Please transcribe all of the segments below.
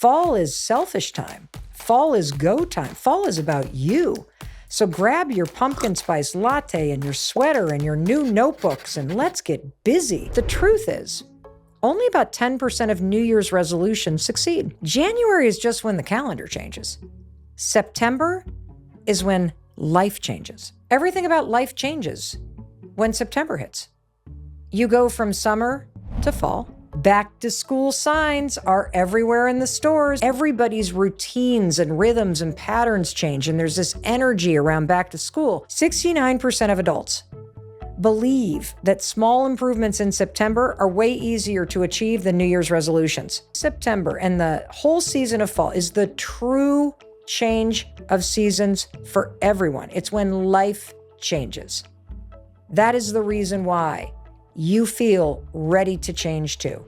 Fall is selfish time. Fall is go time. Fall is about you. So grab your pumpkin spice latte and your sweater and your new notebooks and let's get busy. The truth is, only about 10% of New Year's resolutions succeed. January is just when the calendar changes. September is when life changes. Everything about life changes when September hits. You go from summer to fall. Back to school signs are everywhere in the stores. Everybody's routines and rhythms and patterns change, and there's this energy around back to school. 69% of adults believe that small improvements in September are way easier to achieve than New Year's resolutions. September and the whole season of fall is the true change of seasons for everyone. It's when life changes. That is the reason why you feel ready to change too.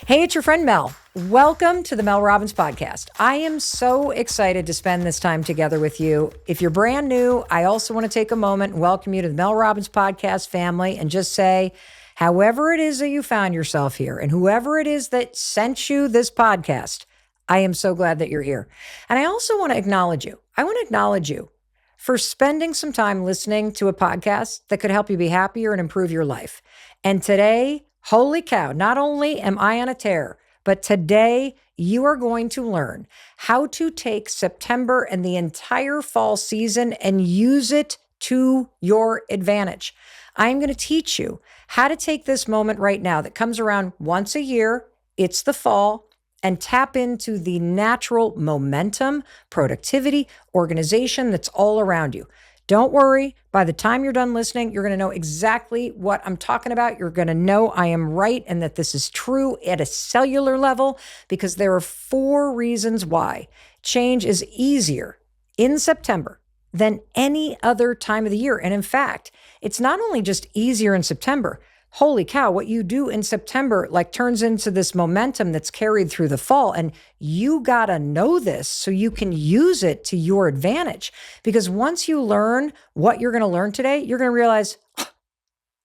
Hey, it's your friend Mel. Welcome to the Mel Robbins podcast. I am so excited to spend this time together with you. If you're brand new, I also want to take a moment and welcome you to the Mel Robbins podcast family and just say, however it is that you found yourself here and whoever it is that sent you this podcast, I am so glad that you're here. And I also want to acknowledge you. I want to acknowledge you for spending some time listening to a podcast that could help you be happier and improve your life. And today, holy cow, not only am I on a tear, but today you are going to learn how to take September and the entire fall season and use it to your advantage. I'm going to teach you how to take this moment right now that comes around once a year. It's the fall. And tap into the natural momentum, productivity, organization that's all around you. Don't worry, by the time you're done listening, you're going to know exactly what I'm talking about. You're going to know I am right and that this is true at a cellular level because there are 4 reasons why change is easier in September than any other time of the year. And in fact, it's not only just easier in September. Holy cow, what you do in September turns into this momentum that's carried through the fall. And you got to know this so you can use it to your advantage. Because once you learn what you're going to learn today, you're going to realize,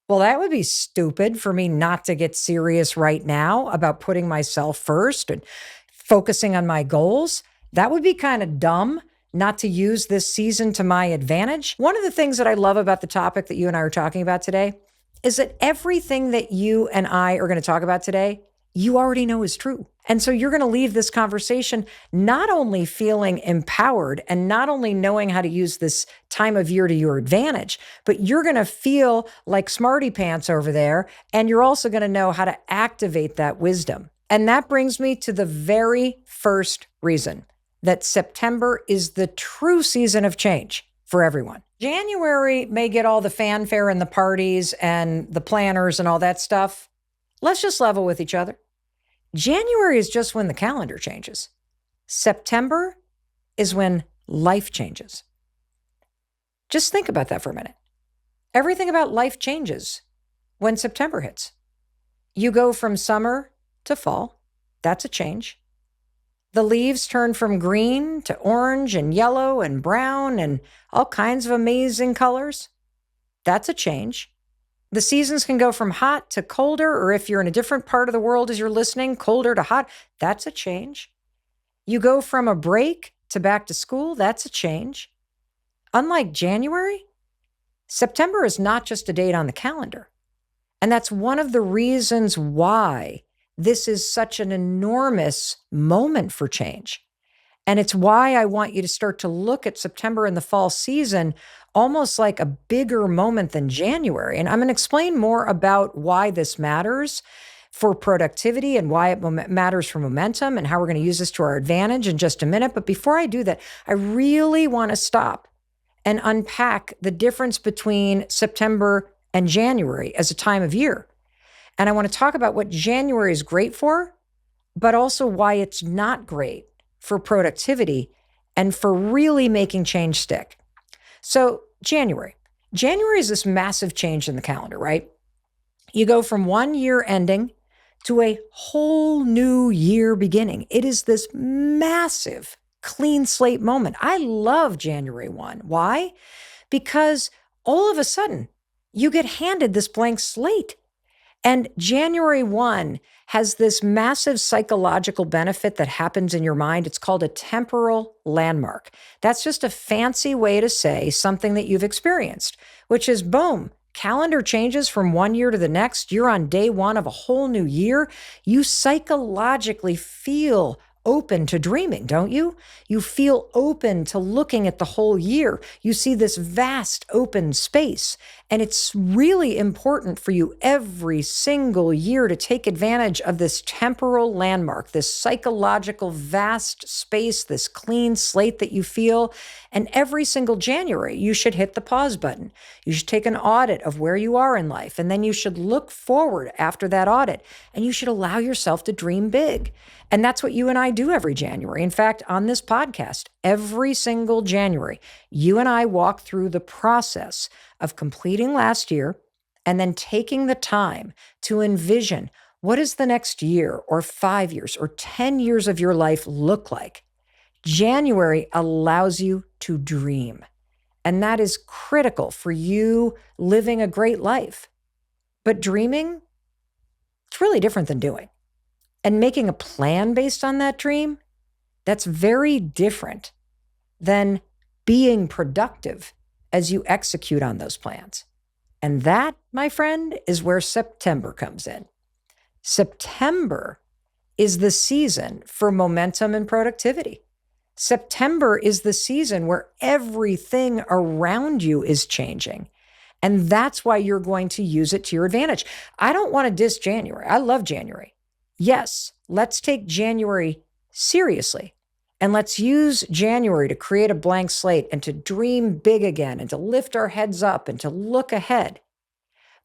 well, that would be stupid for me not to get serious right now about putting myself first and focusing on my goals. That would be kind of dumb not to use this season to my advantage. One of the things that I love about the topic that you and I are talking about today is that everything that you and I are going to talk about today, you already know is true. And so you're going to leave this conversation not only feeling empowered and not only knowing how to use this time of year to your advantage, but you're going to feel like smarty pants over there. And you're also going to know how to activate that wisdom. And that brings me to the very first reason that September is the true season of change for everyone. January may get all the fanfare and the parties and the planners and all that stuff. Let's just level with each other. January is just when the calendar changes. September is when life changes. Just think about that for a minute. Everything about life changes when September hits. You go from summer to fall. That's a change. The leaves turn from green to orange and yellow and brown and all kinds of amazing colors. That's a change. The seasons can go from hot to colder, or if you're in a different part of the world as you're listening, colder to hot. That's a change. You go from a break to back to school. That's a change. Unlike January, September is not just a date on the calendar. And that's one of the reasons why this is such an enormous moment for change. And it's why I want you to start to look at September and the fall season almost like a bigger moment than January. And I'm going to explain more about why this matters for productivity and why it matters for momentum and how we're going to use this to our advantage in just a minute. But before I do that, I really want to stop and unpack the difference between September and January as a time of year. And I want to talk about what January is great for, but also why it's not great for productivity and for really making change stick. So January is this massive change in the calendar, right? You go from one year ending to a whole new year beginning. It is this massive clean slate moment. I love January 1. Why? Because all of a sudden you get handed this blank slate. And January 1 has this massive psychological benefit that happens in your mind. It's called a temporal landmark. That's just a fancy way to say something that you've experienced, which is boom, calendar changes from one year to the next. You're on day one of a whole new year. You psychologically feel open to dreaming, don't you? You feel open to looking at the whole year. You see this vast open space. And it's really important for you every single year to take advantage of this temporal landmark, this psychological vast space, this clean slate that you feel. And every single January, you should hit the pause button. You should take an audit of where you are in life. And then you should look forward after that audit. And you should allow yourself to dream big. And that's what you and I do every January. In fact, on this podcast, every single January, you and I walk through the process of completing last year and then taking the time to envision what does the next year or 5 years or 10 years of your life look like. January allows you to dream. And that is critical for you living a great life. But dreaming, it's really different than doing. And making a plan based on that dream, that's very different than being productive as you execute on those plans. And that, my friend, is where September comes in. September is the season for momentum and productivity. September is the season where everything around you is changing. And that's why you're going to use it to your advantage. I don't want to diss January. I love January. Yes, let's take January seriously. And let's use January to create a blank slate and to dream big again and to lift our heads up and to look ahead.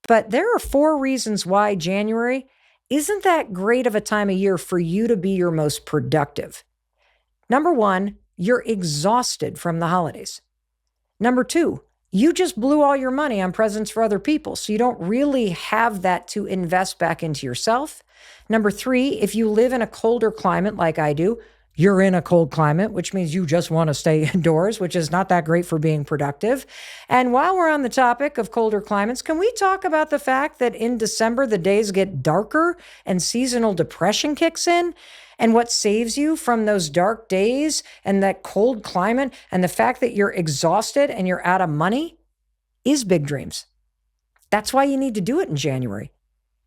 But there are 4 reasons why January isn't that great of a time of year for you to be your most productive. Number 1, you're exhausted from the holidays. Number 2, you just blew all your money on presents for other people, so you don't really have that to invest back into yourself. Number 3, if you live in a colder climate like I do, you're in a cold climate, which means you just want to stay indoors, which is not that great for being productive. And while we're on the topic of colder climates, can we talk about the fact that in December, the days get darker and seasonal depression kicks in? And what saves you from those dark days and that cold climate and the fact that you're exhausted and you're out of money is big dreams. That's why you need to do it in January.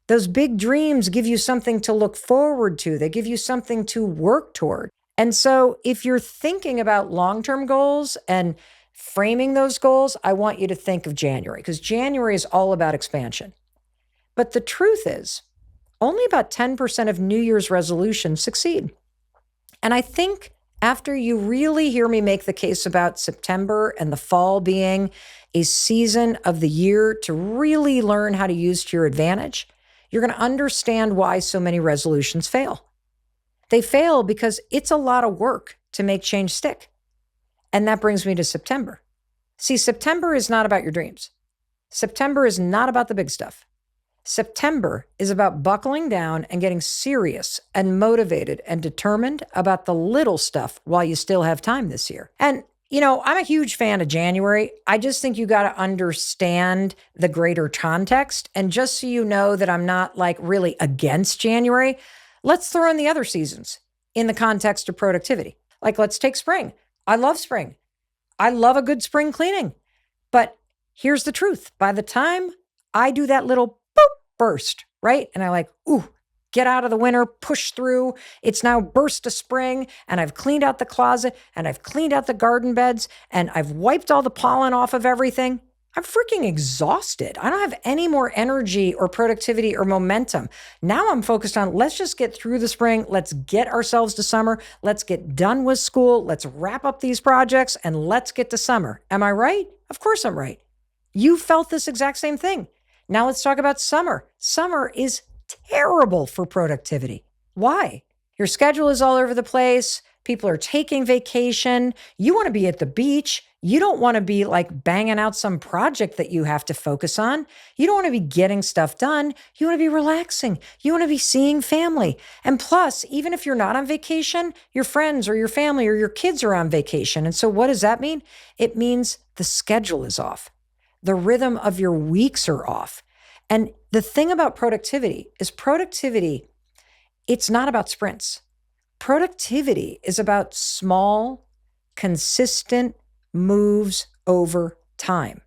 Those big dreams give you something to look forward to. They give you something to work toward. And so if you're thinking about long-term goals and framing those goals, I want you to think of January, because January is all about expansion. But the truth is, only about 10% of New Year's resolutions succeed. And I think after you really hear me make the case about September and the fall being a season of the year to really learn how to use to your advantage, you're going to understand why so many resolutions fail. They fail because it's a lot of work to make change stick. And that brings me to September. See, September is not about your dreams. September is not about the big stuff. September is about buckling down and getting serious and motivated and determined about the little stuff while you still have time this year. And, you know, I'm a huge fan of January. I just think you got to understand the greater context. And just so you know that I'm not like really against January, let's throw in the other seasons in the context of productivity. Like, let's take spring. I love spring. I love a good spring cleaning. But here's the truth. By the time I do that little burst, right? And I like, ooh, get out of the winter, push through. It's now burst to spring, and I've cleaned out the closet, and I've cleaned out the garden beds, and I've wiped all the pollen off of everything. I'm freaking exhausted. I don't have any more energy or productivity or momentum. Now I'm focused on, let's just get through the spring. Let's get ourselves to summer. Let's get done with school. Let's wrap up these projects, and let's get to summer. Am I right? Of course I'm right. You felt this exact same thing. Now let's talk about summer. Summer is terrible for productivity. Why? Your schedule is all over the place. People are taking vacation. You want to be at the beach. You don't want to be like banging out some project that you have to focus on. You don't want to be getting stuff done. You want to be relaxing. You want to be seeing family. And plus, even if you're not on vacation, your friends or your family or your kids are on vacation. And so what does that mean? It means the schedule is off. The rhythm of your weeks are off. And the thing about productivity is it's not about sprints. Productivity is about small, consistent moves over time.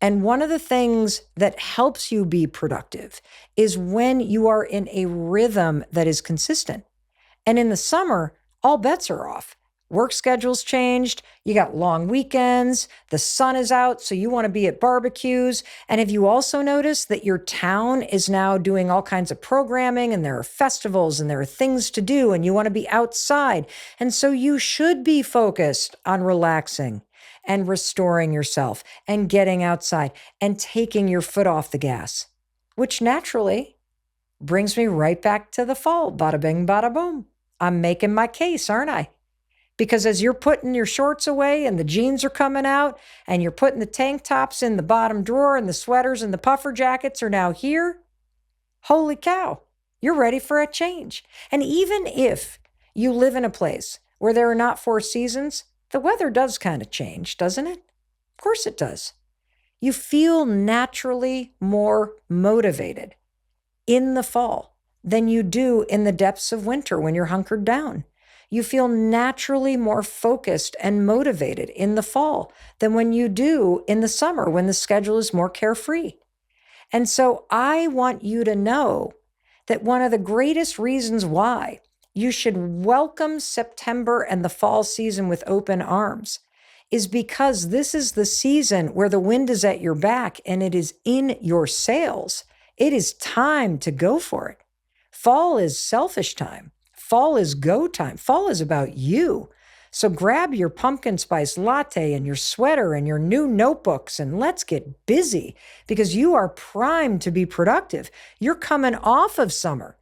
And one of the things that helps you be productive is when you are in a rhythm that is consistent. And in the summer, all bets are off. Work schedules changed. You got long weekends. The sun is out, so you want to be at barbecues. And have you also noticed that your town is now doing all kinds of programming, and there are festivals and there are things to do, and you want to be outside. And so you should be focused on relaxing and restoring yourself and getting outside and taking your foot off the gas, which naturally brings me right back to the fall. Bada bing, bada boom. I'm making my case, aren't I? Because as you're putting your shorts away and the jeans are coming out and you're putting the tank tops in the bottom drawer and the sweaters and the puffer jackets are now here, holy cow, you're ready for a change. And even if you live in a place where there are not 4 seasons, the weather does kind of change, doesn't it? Of course it does. You feel naturally more motivated in the fall than you do in the depths of winter when you're hunkered down. You feel naturally more focused and motivated in the fall than when you do in the summer when the schedule is more carefree. And so I want you to know that one of the greatest reasons why you should welcome September and the fall season with open arms is because this is the season where the wind is at your back and it is in your sails. It is time to go for it. Fall is selfish time. Fall is go time. Fall is about you. So grab your pumpkin spice latte and your sweater and your new notebooks and let's get busy because you are primed to be productive. You're coming off of summer,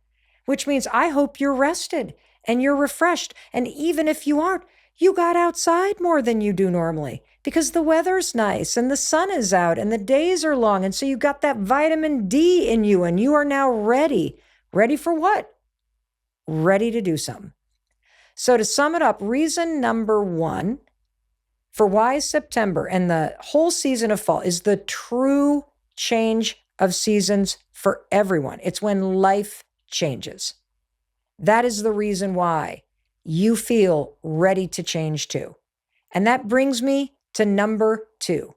which means I hope you're rested and you're refreshed. And even if you aren't, you got outside more than you do normally because the weather's nice and the sun is out and the days are long. And so you got that vitamin D in you and you are now ready. Ready for what? Ready to do something. So to sum it up, reason number 1 for why September and the whole season of fall is the true change of seasons for everyone. It's when life changes. That is the reason why you feel ready to change too. And that brings me to number 2.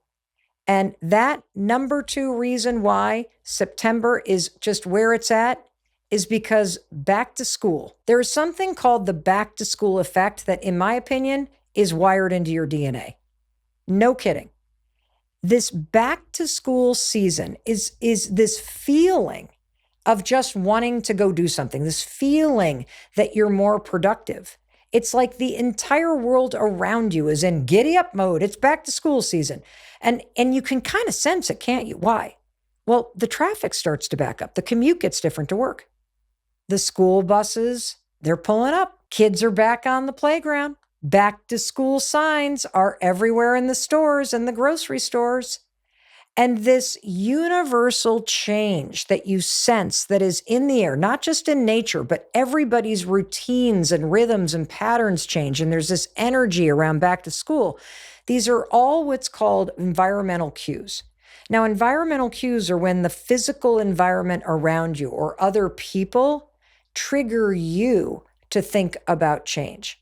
And that number 2 reason why September is just where it's at is because back to school. There is something called the back to school effect that, in my opinion, is wired into your DNA. No kidding. This back to school season is this feeling of just wanting to go do something, this feeling that you're more productive. It's like the entire world around you is in giddy up mode. It's back to school season. And you can kind of sense it, can't you? Why? Well, the traffic starts to back up. The commute gets different to work. The school buses, they're pulling up. Kids are back on the playground. Back to school signs are everywhere in the stores and the grocery stores. And this universal change that you sense that is in the air, not just in nature, but everybody's routines and rhythms and patterns change. And there's this energy around back to school. These are all what's called environmental cues. Now, environmental cues are when the physical environment around you or other people trigger you to think about change.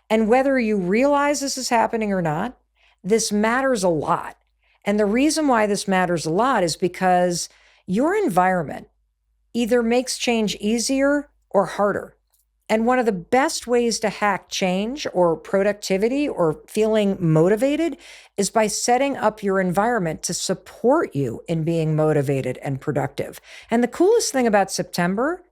And whether you realize this is happening or not, this matters a lot. And the reason why this matters a lot is because your environment either makes change easier or harder. And one of the best ways to hack change or productivity or feeling motivated is by setting up your environment to support you in being motivated and productive. And the coolest thing about September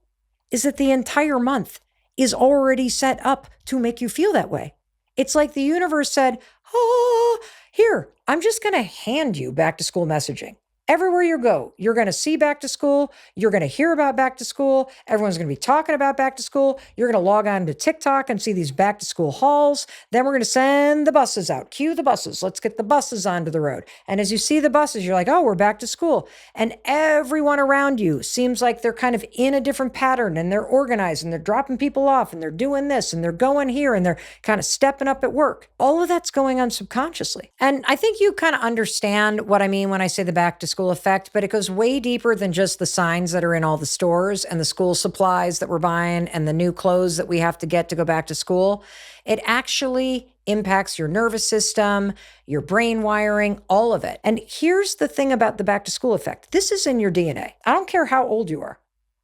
is that the entire month is already set up to make you feel that way. It's like the universe said, oh, here, I'm just going to hand you back to school messaging. Everywhere you go, you're going to see back to school. You're going to hear about back to school. Everyone's going to be talking about back to school. You're going to log on to TikTok and see these back to school hauls. Then we're going to send the buses out. Cue the buses. Let's get the buses onto the road. And as you see the buses, you're like, oh, we're back to school. And everyone around you seems like they're kind of in a different pattern and they're organized and they're dropping people off and they're doing this and they're going here and they're kind of stepping up at work. All of that's going on subconsciously. And I think you kind of understand what I mean when I say the back to school school effect, but it goes way deeper than just the signs that are in all the stores and the school supplies that we're buying and the new clothes that we have to get to go back to school. It actually impacts your nervous system, your brain wiring, all of it. And here's the thing about the back to school effect. This is in your DNA. I don't care how old you are.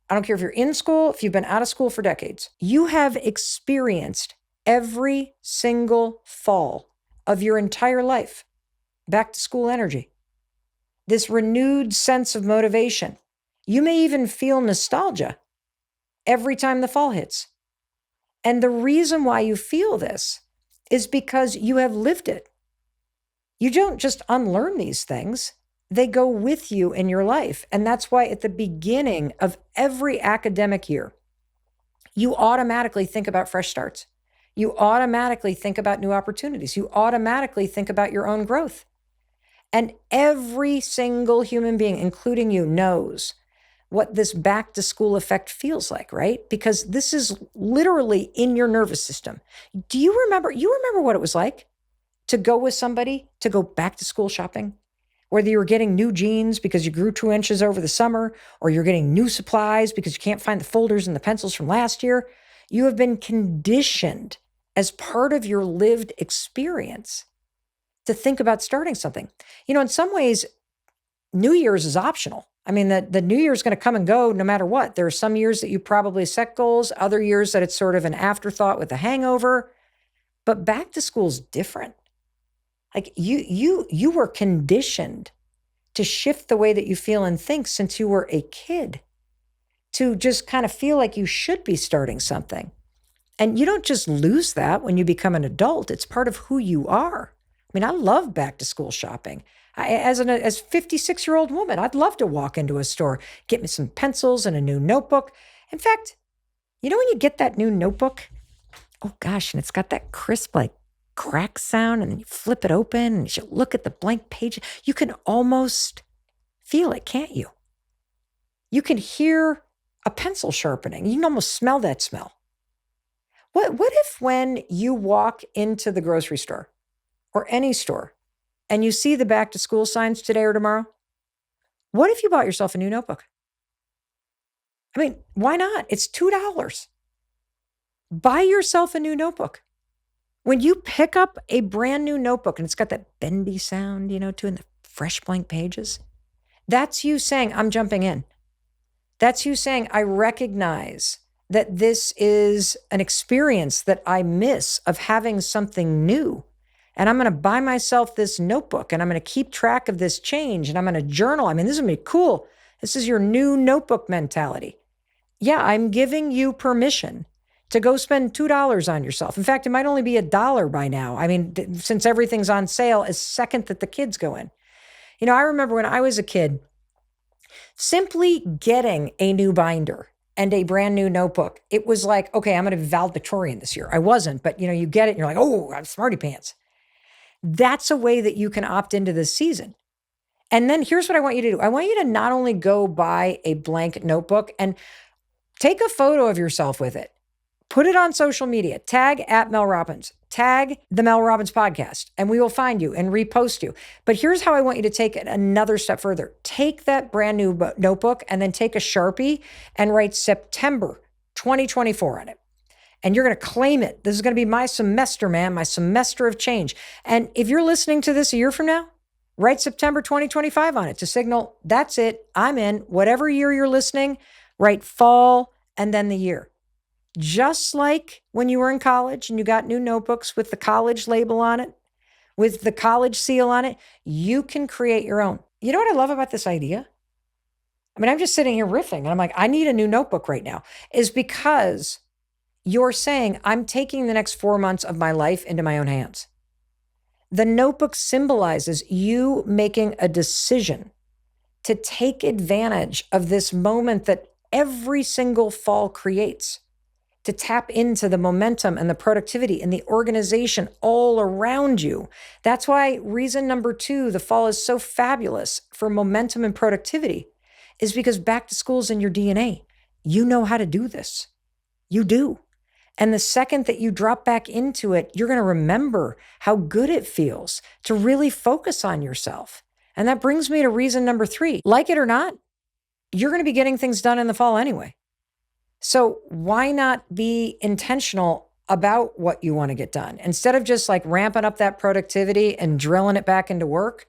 I don't care if you're in school, if you've been out of school for decades. You have experienced every single fall of your entire life back to school energy. This renewed sense of motivation. You may even feel nostalgia every time the fall hits. And the reason why you feel this is because you have lived it. You don't just unlearn these things. They go with you in your life. And that's why at the beginning of every academic year, you automatically think about fresh starts. You automatically think about new opportunities. You automatically think about your own growth. And every single human being, including you, knows what this back to school effect feels like, right? Because this is literally in your nervous system. Do you remember? You remember what it was like to go with somebody to go back to school shopping? Whether you were getting new jeans because you grew 2 inches over the summer, or you're getting new supplies because you can't find the folders and the pencils from last year, you have been conditioned as part of your lived experience to think about starting something. You know, in some ways, New Year's is optional. I mean, the New Year's going to come and go no matter what. There are some years that you probably set goals, other years that it's sort of an afterthought with a hangover. But back to school is different. Like you were conditioned to shift the way that you feel and think since you were a kid, to just kind of feel like you should be starting something. And you don't just lose that when you become an adult. It's part of who you are. I mean, I love back to school shopping. As a 56-year-old woman, I'd love to walk into a store, get me some pencils and a new notebook. In fact, you know when you get that new notebook, oh gosh, and it's got that crisp, like crack sound, and then you flip it open and you look at the blank page, you can almost feel it, can't you? You can hear a pencil sharpening. You can almost smell that smell. What if when you walk into the grocery store or any store and you see the back to school signs today or tomorrow, what if you bought yourself a new notebook? I mean, why not? It's $2. Buy yourself a new notebook. When you pick up a brand new notebook and it's got that bendy sound, too, in the fresh blank pages, that's you saying, I'm jumping in. That's you saying, I recognize that this is an experience that I miss of having something new. And I'm going to buy myself this notebook and I'm going to keep track of this change and I'm going to journal. I mean, this is going to be cool. This is your new notebook mentality. Yeah, I'm giving you permission to go spend $2 on yourself. In fact, it might only be $1 by now. I mean, since everything's on sale a second that the kids go in. I remember when I was a kid, simply getting a new binder and a brand new notebook, it was like, okay, I'm going to be valedictorian this year. I wasn't, but you get it and you're like, oh, I'm smarty pants. That's a way that you can opt into this season. And then here's what I want you to do. I want you to not only go buy a blank notebook and take a photo of yourself with it. Put it on social media. Tag at Mel Robbins. Tag the Mel Robbins podcast, and we will find you and repost you. But here's how I want you to take it another step further. Take that brand new notebook and then take a Sharpie and write September 2024 on it. And you're going to claim it. This is going to be my semester, man, my semester of change. And if you're listening to this a year from now, write September 2025 on it to signal, that's it, I'm in. Whatever year you're listening, write fall and then the year. Just like when you were in college and you got new notebooks with the college label on it, with the college seal on it, you can create your own. You know what I love about this idea? I mean, I'm just sitting here riffing and I'm like, I need a new notebook right now, is because you're saying, I'm taking the next 4 months of my life into my own hands. The notebook symbolizes you making a decision to take advantage of this moment that every single fall creates, to tap into the momentum and the productivity and the organization all around you. That's why reason number 2, the fall is so fabulous for momentum and productivity, is because back to school is in your DNA. You know how to do this. You do. And the second that you drop back into it, you're going to remember how good it feels to really focus on yourself. And that brings me to reason number 3. Like it or not, you're going to be getting things done in the fall anyway. So why not be intentional about what you want to get done? Instead of just like ramping up that productivity and drilling it back into work,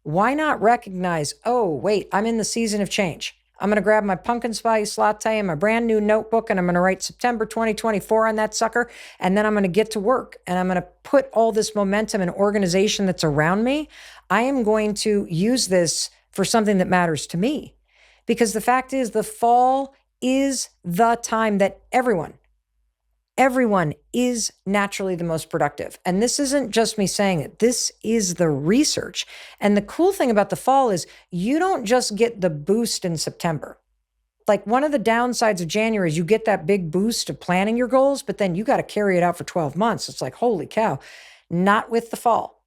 why not recognize, oh, wait, I'm in the season of change. I'm going to grab my pumpkin spice latte and my brand new notebook, and I'm going to write September 2024 on that sucker. And then I'm going to get to work, and I'm going to put all this momentum and organization that's around me. I am going to use this for something that matters to me. Because the fact is, the fall is the time that everyone is naturally the most productive. And this isn't just me saying it. This is the research. And the cool thing about the fall is you don't just get the boost in September. Like, one of the downsides of January is you get that big boost of planning your goals, but then you got to carry it out for 12 months. It's like, holy cow. Not with the fall.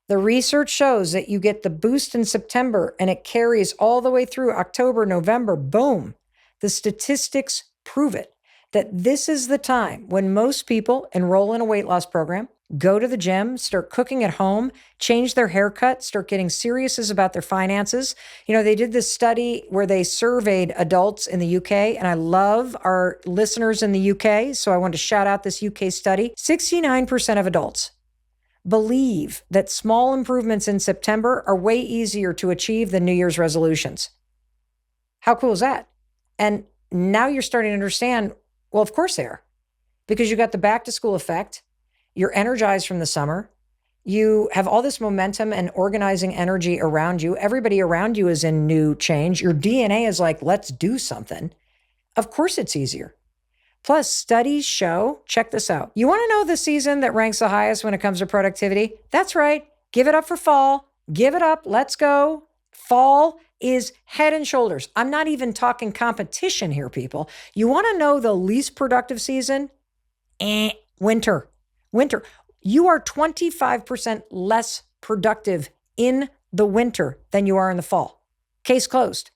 The research shows that you get the boost in September and it carries all the way through October, November, boom. The statistics prove it, that this is the time when most people enroll in a weight loss program, go to the gym, start cooking at home, change their haircut, start getting serious about their finances. You know, they did this study where they surveyed adults in the UK, and I love our listeners in the UK, so I want to shout out this UK study. 69% of adults believe that small improvements in September are way easier to achieve than New Year's resolutions. How cool is that? And now you're starting to understand, well, of course they are, because you got the back to school effect. You're energized from the summer. You have all this momentum and organizing energy around you. Everybody around you is in new change. Your DNA is like, let's do something. Of course it's easier. Plus, studies show, check this out. You want to know the season that ranks the highest when it comes to productivity? That's right. Give it up for fall. Give it up. Let's go. Fall is head and shoulders. I'm not even talking competition here, people. You want to know the least productive season? Winter. Winter. You are 25% less productive in the winter than you are in the fall. Case closed.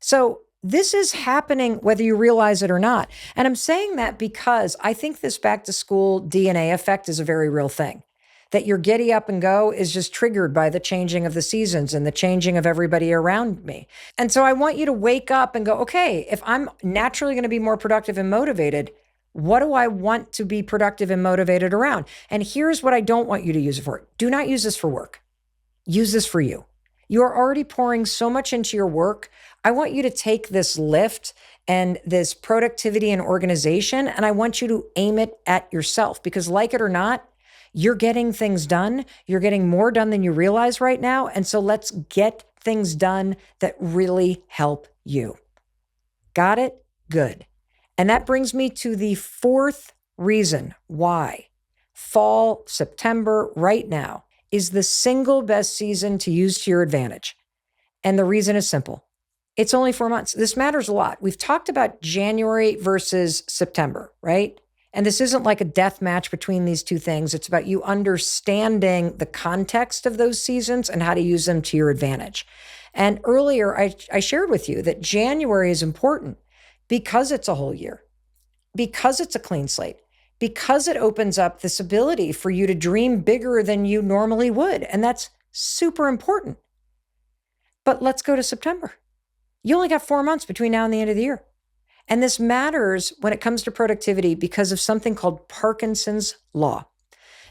So this is happening whether you realize it or not. And I'm saying that because I think this back to school DNA effect is a very real thing. That your giddy up and go is just triggered by the changing of the seasons and the changing of everybody around me. And so I want you to wake up and go, okay, if I'm naturally going to be more productive and motivated, what do I want to be productive and motivated around? And here's what I don't want you to use it for. Do not use this for work. Use this for you. You're already pouring so much into your work. I want you to take this lift and this productivity and organization, and I want you to aim it at yourself, because like it or not, you're getting things done. You're getting more done than you realize right now. And so let's get things done that really help you. Got it? Good. And that brings me to the 4th reason why fall, September, right now, is the single best season to use to your advantage. And the reason is simple. It's only 4 months. This matters a lot. We've talked about January versus September, right? And this isn't like a death match between these two things. It's about you understanding the context of those seasons and how to use them to your advantage. And earlier, I shared with you that January is important because it's a whole year, because it's a clean slate, because it opens up this ability for you to dream bigger than you normally would. And that's super important. But let's go to September. You only got 4 months between now and the end of the year. And this matters when it comes to productivity because of something called Parkinson's law.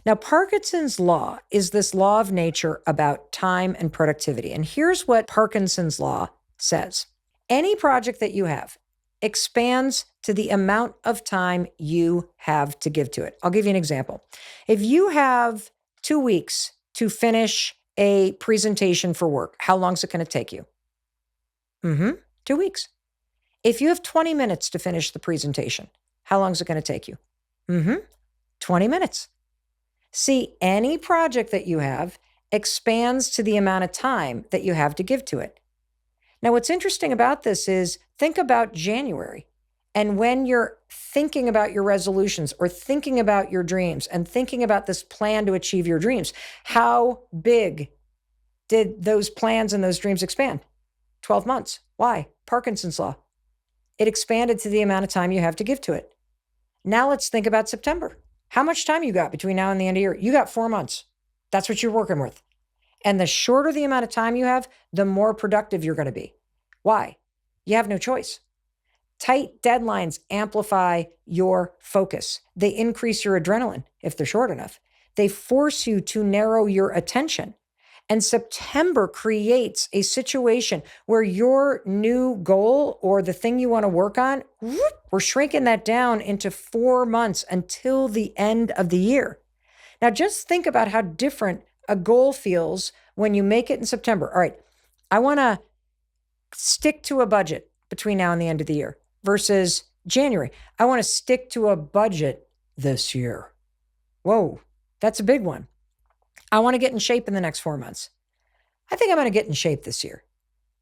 Now, Parkinson's law is this law of nature about time and productivity. And here's what Parkinson's law says. Any project that you have expands to the amount of time you have to give to it. I'll give you an example. If you have 2 weeks to finish a presentation for work, how long is it going to take you? 2 weeks. If you have 20 minutes to finish the presentation, how long is it going to take you? 20 minutes. See, any project that you have expands to the amount of time that you have to give to it. Now, what's interesting about this is think about January. And when you're thinking about your resolutions or thinking about your dreams and thinking about this plan to achieve your dreams, how big did those plans and those dreams expand? 12 months. Why? Parkinson's law. It expanded to the amount of time you have to give to it. Now let's think about September. How much time you got between now and the end of the year? You got 4 months. That's what you're working with. And the shorter the amount of time you have, the more productive you're going to be. Why? You have no choice. Tight deadlines amplify your focus. They increase your adrenaline if they're short enough. They force you to narrow your attention. And September creates a situation where your new goal or the thing you want to work on, we're shrinking that down into 4 months until the end of the year. Now, just think about how different a goal feels when you make it in September. All right, I want to stick to a budget between now and the end of the year versus January. I want to stick to a budget this year. Whoa, that's a big one. I want to get in shape in the next 4 months. I think I'm going to get in shape this year.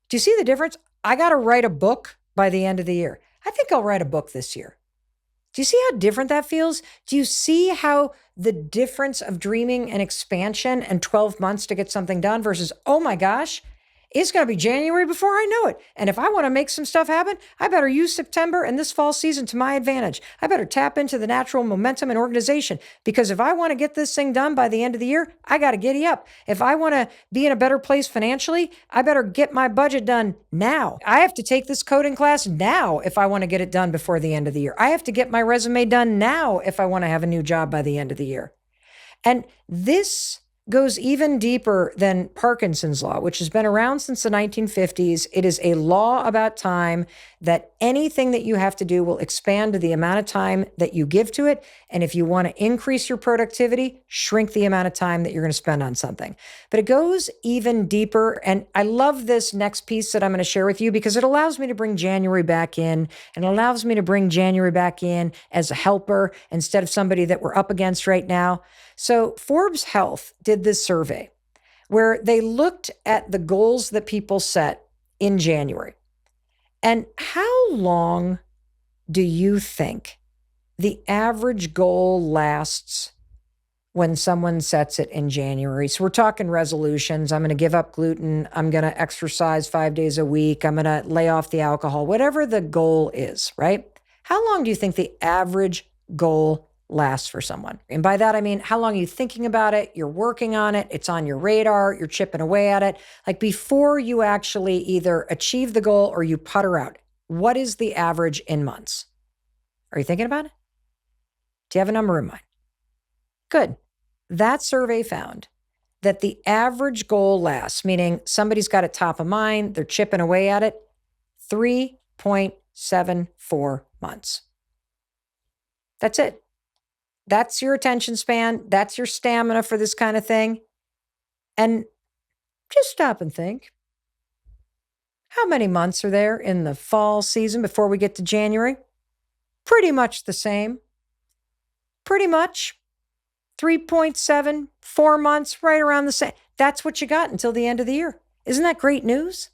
Do you see the difference? I got to write a book by the end of the year. I think I'll write a book this year. Do you see how different that feels? Do you see how the difference of dreaming and expansion and 12 months to get something done versus, oh my gosh, it's going to be January before I know it. And if I want to make some stuff happen, I better use September and this fall season to my advantage. I better tap into the natural momentum and organization, because if I want to get this thing done by the end of the year, I got to giddy up. If I want to be in a better place financially, I better get my budget done now. I have to take this coding class now if I want to get it done before the end of the year. I have to get my resume done now if I want to have a new job by the end of the year. And this goes even deeper than Parkinson's law, which has been around since the 1950s. It is a law about time that anything that you have to do will expand to the amount of time that you give to it. And if you want to increase your productivity, shrink the amount of time that you're going to spend on something. But it goes even deeper. And I love this next piece that I'm going to share with you because it allows me to bring January back in, and it allows me to bring January back in as a helper instead of somebody that we're up against right now. So Forbes Health did this survey where they looked at the goals that people set in January. And how long do you think the average goal lasts when someone sets it in January? So we're talking resolutions. I'm going to give up gluten. I'm going to exercise 5 days a week. I'm going to lay off the alcohol, whatever the goal is, right? How long do you think the average goal lasts for someone? And by that, I mean, how long are you thinking about it? You're working on it. It's on your radar. You're chipping away at it. Like before you actually either achieve the goal or you putter out, what is the average in months? Are you thinking about it? Do you have a number in mind? Good. That survey found that the average goal lasts, meaning somebody's got it top of mind, they're chipping away at it, 3.74 months. That's it. That's your attention span. That's your stamina for this kind of thing. And just stop and think. How many months are there in the fall season before we get to January? Pretty much the same. Pretty much. 3.74 months, right around the same. That's what you got until the end of the year. Isn't that great news?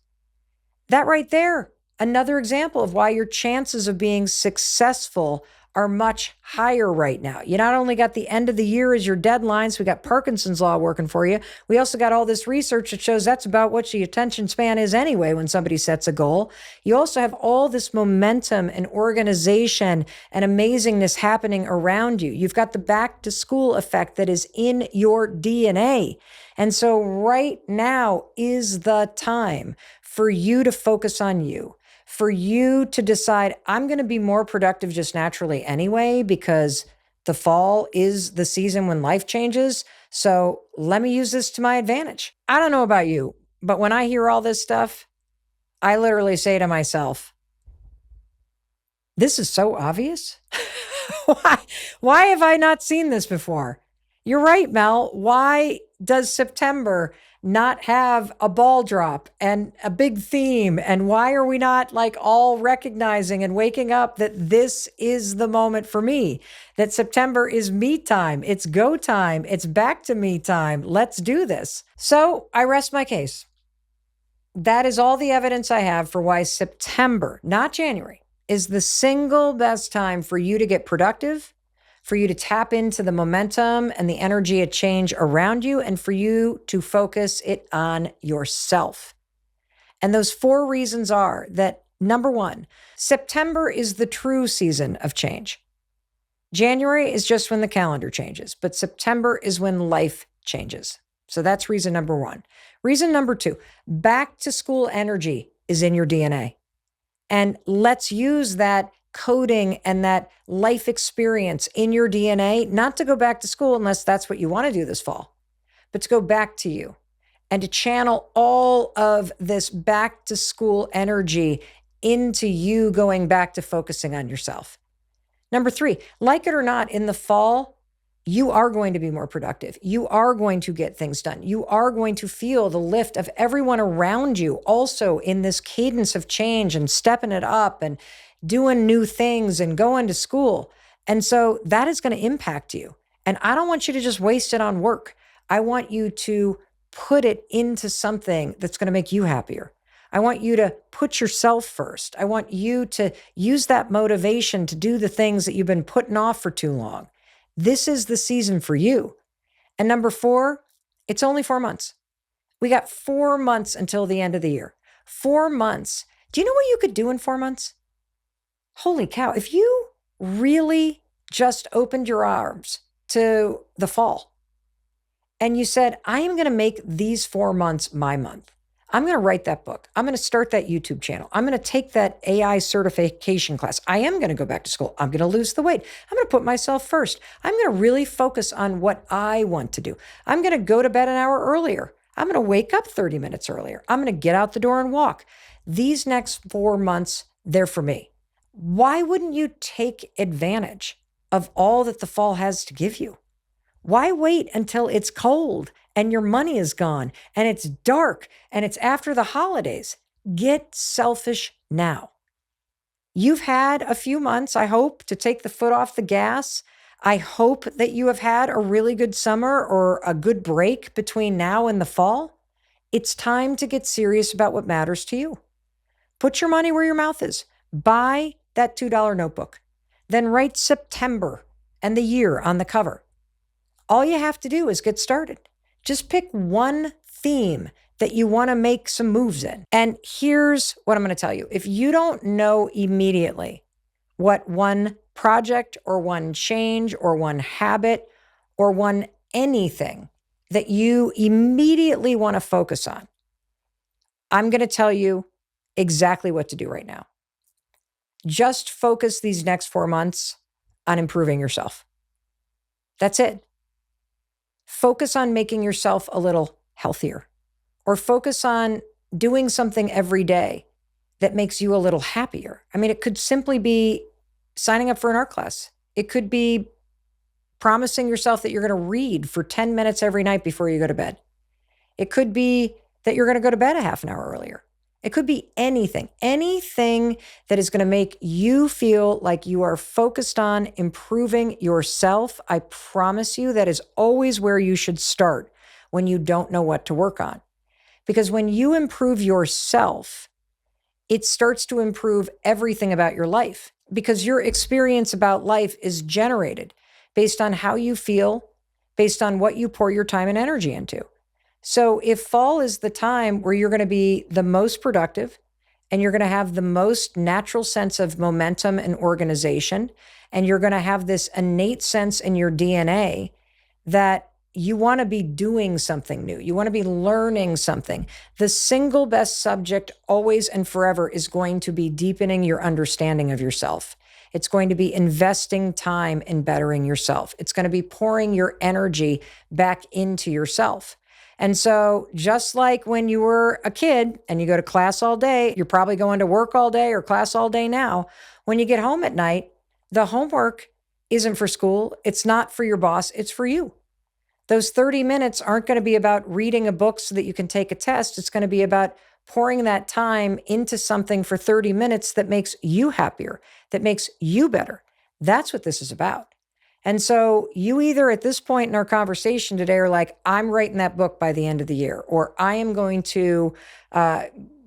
That right there, another example of why your chances of being successful are much higher right now. You not only got the end of the year as your deadlines, we got Parkinson's law working for you. We also got all this research that shows that's about what your attention span is anyway when somebody sets a goal. You also have all this momentum and organization and amazingness happening around you. You've got the back to school effect that is in your DNA. And so right now is the time for you to focus on you, for you to decide, I'm going to be more productive just naturally anyway, because the fall is the season when life changes. So let me use this to my advantage. I don't know about you, but when I hear all this stuff, I literally say to myself, this is so obvious. Why have I not seen this before? You're right, Mel. Why does September not have a ball drop and a big theme? And why are we not like all recognizing and waking up that this is the moment for me, that September is me time, it's go time, it's back to me time. Let's do this. So I rest my case. That is all the evidence I have for why September, not January, is the single best time for you to get productive, for you to tap into the momentum and the energy of change around you, and for you to focus it on yourself. And those 4 reasons are that, number 1, September is the true season of change. January is just when the calendar changes, but September is when life changes. So that's reason number one. Reason number two, back to school energy is in your DNA. And let's use that coding and that life experience in your DNA, not to go back to school unless that's what you want to do this fall, but to go back to you and to channel all of this back to school energy into you going back to focusing on yourself. Number three, like it or not, in the fall, you are going to be more productive. You are going to get things done. You are going to feel the lift of everyone around you also in this cadence of change and stepping it up and doing new things and going to school. And so that is going to impact you. And I don't want you to just waste it on work. I want you to put it into something that's going to make you happier. I want you to put yourself first. I want you to use that motivation to do the things that you've been putting off for too long. This is the season for you. And number four, it's only 4 months. We got 4 months until the end of the year. 4 months. Do you know what you could do in 4 months? Holy cow. If you really just opened your arms to the fall and you said, I am going to make these 4 months my month. I'm going to write that book. I'm going to start that YouTube channel. I'm going to take that AI certification class. I am going to go back to school. I'm going to lose the weight. I'm going to put myself first. I'm going to really focus on what I want to do. I'm going to go to bed an hour earlier. I'm going to wake up 30 minutes earlier. I'm going to get out the door and walk. These next 4 months, they're for me. Why wouldn't you take advantage of all that the fall has to give you? Why wait until it's cold and your money is gone and it's dark and it's after the holidays? Get selfish now. You've had a few months, I hope, to take the foot off the gas. I hope that you have had a really good summer or a good break between now and the fall. It's time to get serious about what matters to you. Put your money where your mouth is. Buy that $2 notebook. Then write September and the year on the cover. All you have to do is get started. Just pick one theme that you want to make some moves in. And here's what I'm going to tell you. If you don't know immediately what one project or one change or one habit or one anything that you immediately want to focus on, I'm going to tell you exactly what to do right now. Just focus these next 4 months on improving yourself. That's it. Focus on making yourself a little healthier, or focus on doing something every day that makes you a little happier. I mean, it could simply be signing up for an art class. It could be promising yourself that you're going to read for 10 minutes every night before you go to bed. It could be that you're going to go to bed a half an hour earlier. It could be anything that is going to make you feel like you are focused on improving yourself. I promise you that is always where you should start when you don't know what to work on. Because when you improve yourself, it starts to improve everything about your life, because your experience about life is generated based on how you feel, based on what you pour your time and energy into. So if fall is the time where you're going to be the most productive and you're going to have the most natural sense of momentum and organization, and you're going to have this innate sense in your DNA that you want to be doing something new, you want to be learning something, the single best subject always and forever is going to be deepening your understanding of yourself. It's going to be investing time in bettering yourself. It's going to be pouring your energy back into yourself. And so just like when you were a kid and you go to class all day, you're probably going to work all day or class all day now. When you get home at night, the homework isn't for school. It's not for your boss. It's for you. Those 30 minutes aren't going to be about reading a book so that you can take a test. It's going to be about pouring that time into something for 30 minutes that makes you happier, that makes you better. That's what this is about. And so you either at this point in our conversation today are like, I'm writing that book by the end of the year, or I am going to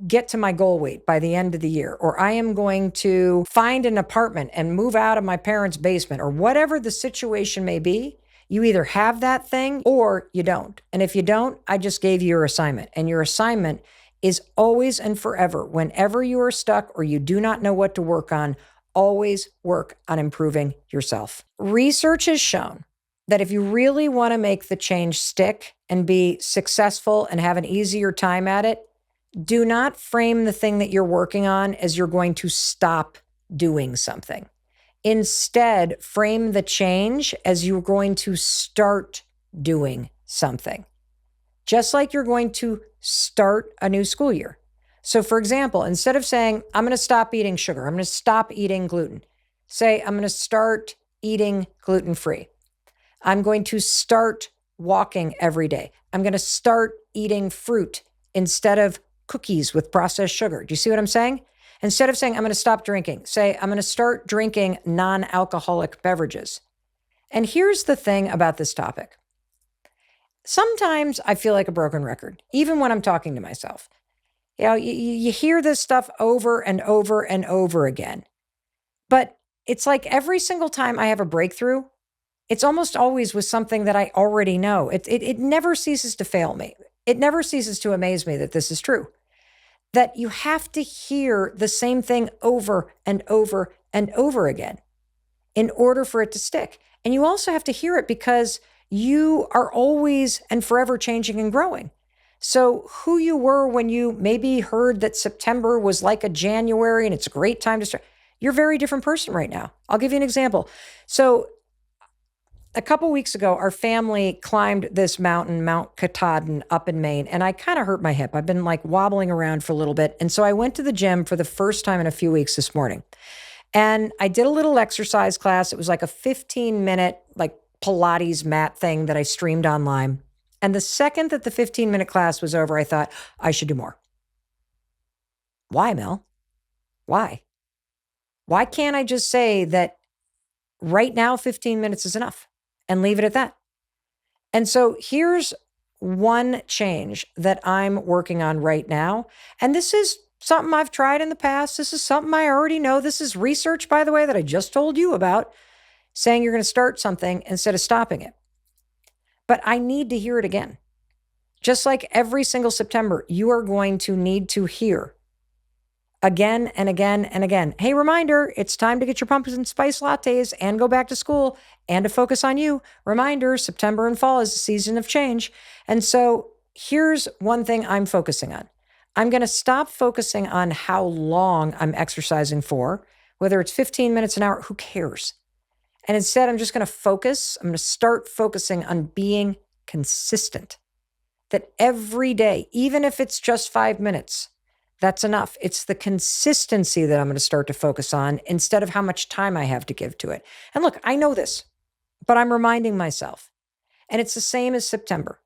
get to my goal weight by the end of the year, or I am going to find an apartment and move out of my parents' basement, or whatever the situation may be. You either have that thing or you don't. And if you don't, I just gave you your assignment. And your assignment is always and forever, whenever you are stuck or you do not know what to work on, always work on improving yourself. Research has shown that if you really want to make the change stick and be successful and have an easier time at it, do not frame the thing that you're working on as you're going to stop doing something. Instead, frame the change as you're going to start doing something, just like you're going to start a new school year. So, for example, instead of saying, I'm going to stop eating sugar, I'm going to stop eating gluten, say, I'm going to start eating gluten-free. I'm going to start walking every day. I'm going to start eating fruit instead of cookies with processed sugar. Do you see what I'm saying? Instead of saying, I'm going to stop drinking, say, I'm going to start drinking non-alcoholic beverages. And here's the thing about this topic. Sometimes I feel like a broken record, even when I'm talking to myself. You hear this stuff over and over and over again. But it's like every single time I have a breakthrough, it's almost always with something that I already know. It never ceases to fail me. It never ceases to amaze me that this is true. That you have to hear the same thing over and over and over again in order for it to stick. And you also have to hear it because you are always and forever changing and growing. So who you were when you maybe heard that September was like a January and it's a great time to start, you're a very different person right now. I'll give you an example. So a couple weeks ago, our family climbed this mountain, Mount Katahdin, up in Maine, and I kind of hurt my hip. I've been like wobbling around for a little bit. And so I went to the gym for the first time in a few weeks this morning. And I did a little exercise class. It was like a 15-minute like Pilates mat thing that I streamed online. And the second that the 15-minute class was over, I thought, I should do more. Why, Mel? Why? Why can't I just say that right now 15 minutes is enough and leave it at that? And so here's one change that I'm working on right now. And this is something I've tried in the past. This is something I already know. This is research, by the way, that I just told you about, saying you're going to start something instead of stopping it. But I need to hear it again. Just like every single September, you are going to need to hear again and again and again. Hey, reminder, it's time to get your pumpkin spice lattes and go back to school and to focus on you. Reminder, September and fall is a season of change. And so here's one thing I'm focusing on. I'm going to stop focusing on how long I'm exercising for, whether it's 15 minutes, an hour, who cares? And instead, I'm just going to focus. I'm going to start focusing on being consistent. That every day, even if it's just 5 minutes, that's enough. It's the consistency that I'm going to start to focus on instead of how much time I have to give to it. And look, I know this, but I'm reminding myself. And it's the same as September.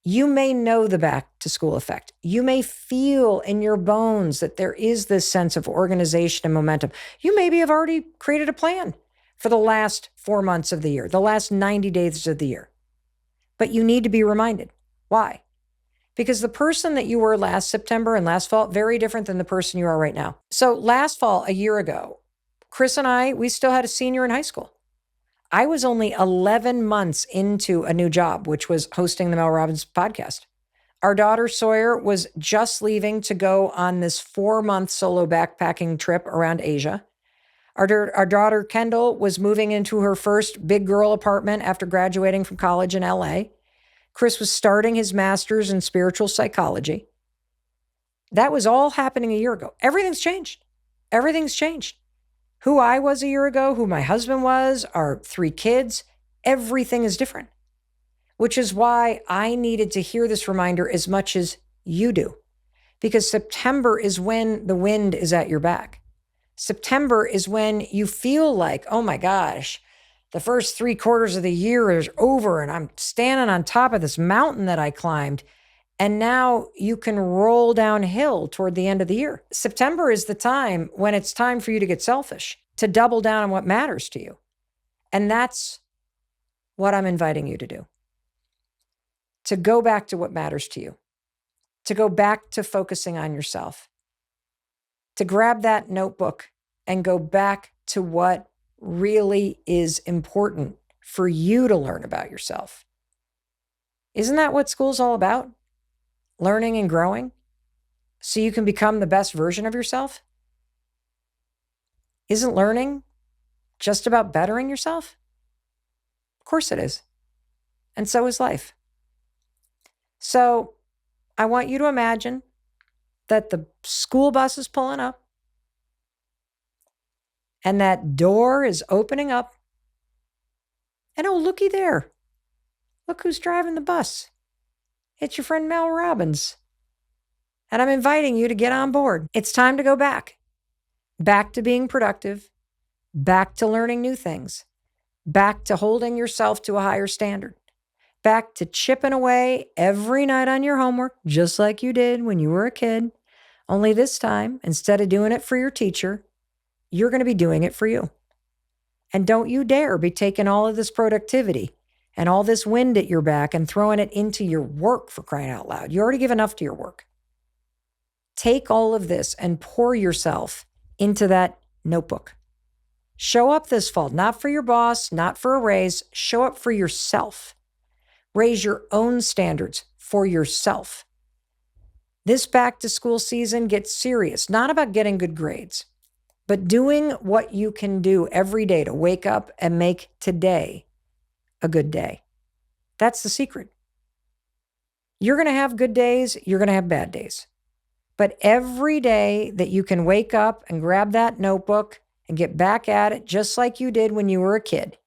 You may know the back to school effect. You may feel in your bones that there is this sense of organization and momentum. You maybe have already created a plan for the last 4 months of the year, the last 90 days of the year. But you need to be reminded. Why? Because the person that you were last September and last fall, very different than the person you are right now. So last fall, a year ago, Chris and I, we still had a senior in high school. I was only 11 months into a new job, which was hosting the Mel Robbins podcast. Our daughter Sawyer was just leaving to go on this 4-month solo backpacking trip around Asia. Our daughter Kendall was moving into her first big girl apartment after graduating from college in LA. Chris was starting his master's in spiritual psychology. That was all happening a year ago. Everything's changed. Everything's changed. Who I was a year ago, who my husband was, our 3 kids, everything is different. Which is why I needed to hear this reminder as much as you do. Because September is when the wind is at your back. September is when you feel like, oh my gosh, the first 3 quarters of the year is over and I'm standing on top of this mountain that I climbed. And now you can roll downhill toward the end of the year. September is the time when it's time for you to get selfish, to double down on what matters to you. And that's what I'm inviting you to do. To go back to what matters to you. To go back to focusing on yourself. To grab that notebook and go back to what really is important for you to learn about yourself. Isn't that what school's all about? Learning and growing so you can become the best version of yourself? Isn't learning just about bettering yourself? Of course it is. and so is life. So I want you to imagine that the school bus is pulling up and that door is opening up. And oh, looky there. Look who's driving the bus. It's your friend Mel Robbins. And I'm inviting you to get on board. It's time to go back. Back to being productive. Back to learning new things. Back to holding yourself to a higher standard. Back to chipping away every night on your homework, just like you did when you were a kid. Only this time, instead of doing it for your teacher, you're going to be doing it for you. And don't you dare be taking all of this productivity and all this wind at your back and throwing it into your work, for crying out loud. You already give enough to your work. Take all of this and pour yourself into that notebook. Show up this fall, not for your boss, not for a raise. Show up for yourself. Raise your own standards for yourself. This back to school season gets serious, not about getting good grades, but doing what you can do every day to wake up and make today a good day. That's the secret. You're going to have good days. You're going to have bad days. But every day that you can wake up and grab that notebook and get back at it, just like you did when you were a kid,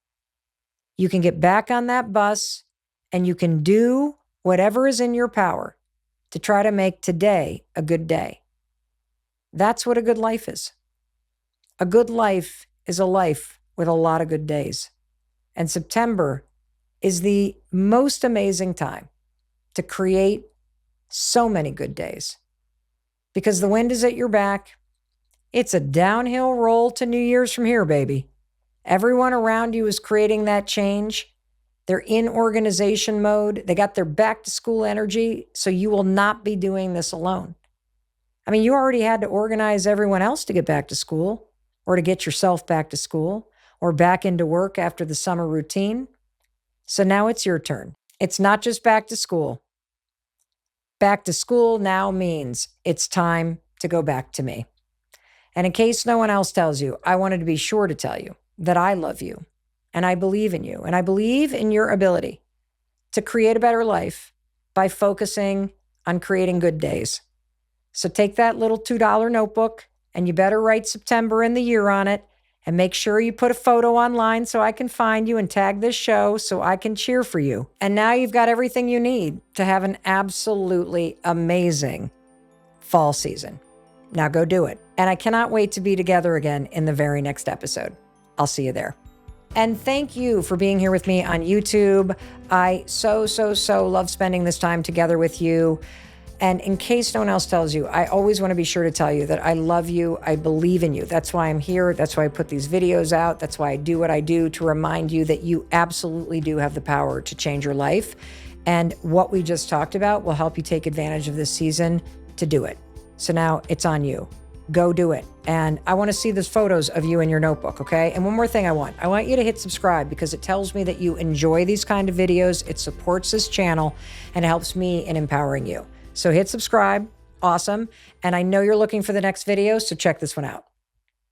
you can get back on that bus and you can do whatever is in your power to try to make today a good day. That's what a good life is. A good life is a life with a lot of good days. And September is the most amazing time to create so many good days. Because the wind is at your back. It's a downhill roll to New Year's from here, baby. Everyone around you is creating that change. They're in organization mode. They got their back to school energy, so you will not be doing this alone. I mean, you already had to organize everyone else to get back to school, or to get yourself back to school, or back into work after the summer routine. So now it's your turn. It's not just back to school. Back to school now means it's time to go back to me. And in case no one else tells you, I wanted to be sure to tell you that I love you and I believe in you and I believe in your ability to create a better life by focusing on creating good days. So take that little $2 notebook and you better write September and the year on it and make sure you put a photo online so I can find you and tag this show so I can cheer for you. And now you've got everything you need to have an absolutely amazing fall season. Now go do it. And I cannot wait to be together again in the very next episode. I'll see you there. And thank you for being here with me on YouTube. I so love spending this time together with you. And in case no one else tells you, I always want to be sure to tell you that I love you. I believe in you. That's why I'm here. That's why I put these videos out. That's why I do what I do, to remind you that you absolutely do have the power to change your life. And what we just talked about will help you take advantage of this season to do it. So now it's on you. Go do it. And I want to see those photos of you in your notebook, okay? And one more thing I want you to hit subscribe, because it tells me that you enjoy these kind of videos. It supports this channel and helps me in empowering you. So hit subscribe. Awesome. And I know you're looking for the next video, so check this one out.